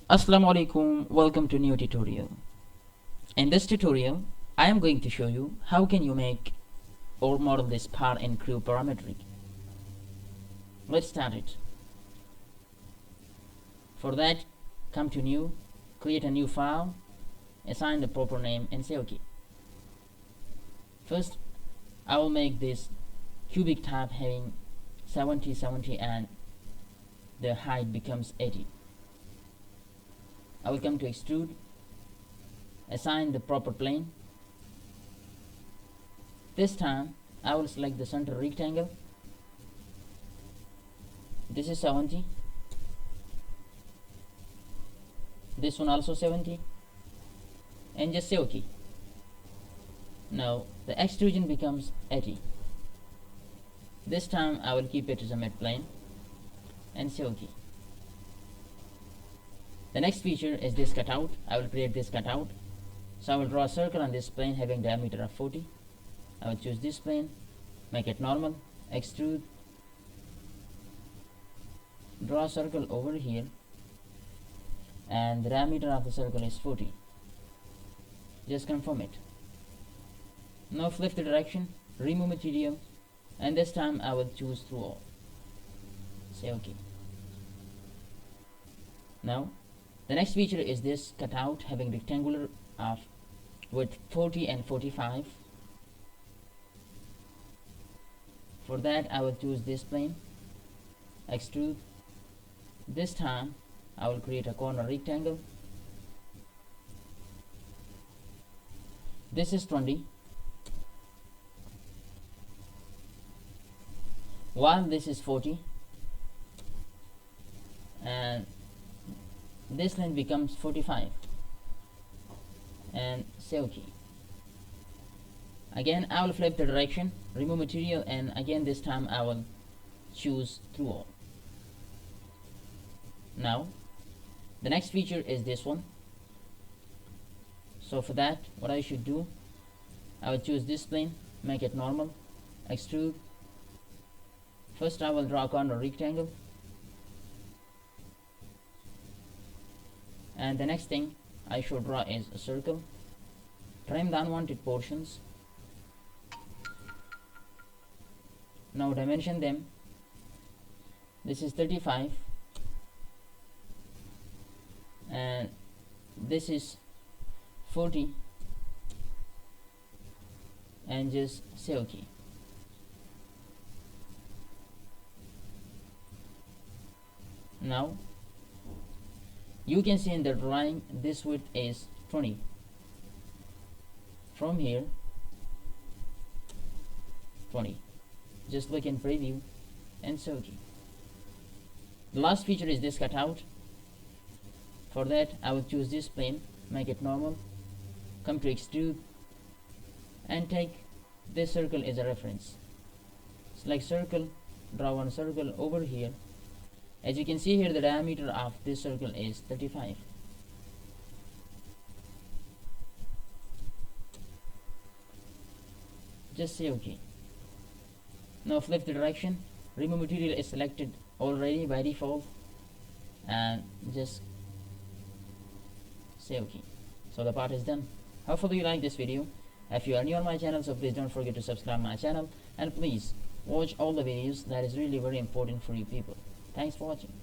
Assalamu alaikum, welcome to new tutorial. In this tutorial I am going to show you how can you make or model this part in Creo Parametric. Let's start it. For that, come to new, create a new file, assign the proper name and say OK. First I will make this cubic tab having 70 and the height becomes 80. I will come to extrude, assign the proper plane. This time I will select the center rectangle. This is 70. This one also 70. And just say OK. Now the extrusion becomes 80. This time I will keep it as a mid plane and say OK. The next feature is this cutout. I will create this cutout. So I will draw a circle on this plane having diameter of 40. I will choose this plane, make it normal, extrude, draw a circle over here, and the diameter of the circle is 40. Just confirm it. Now flip the direction, remove material, and this time I will choose through all. Say OK. Now the next feature is this cutout having rectangular of width 40 and 45. For that I will choose this plane, extrude. This time I will create a corner rectangle. This is 20, while this is 40, and this length becomes 45 and say OK. Again I will flip the direction, remove material, and again this time I will choose through all. Now the next feature is this one. So for that, what I should do, I will choose this plane, make it normal, extrude. First I will draw a corner rectangle, and the next thing I should draw is a circle. Trim the unwanted portions. Now dimension them. This is 35 and this is 40, and just say OK. Now you can see in the drawing this width is 20. From here 20. Just look in preview and say OK. The last feature is this cutout. For that I will choose this plane, make it normal, come to extrude, and take this circle as a reference. Select circle, draw one circle over here. As you can see here, the diameter of this circle is 35. Just say OK. Now flip the direction, remove material is selected already by default, and just say OK. So the part is done. Hopefully you like this video. If you are new on my channel, so please don't forget to subscribe my channel, and please watch all the videos. That is really very important for you people. Thanks for watching.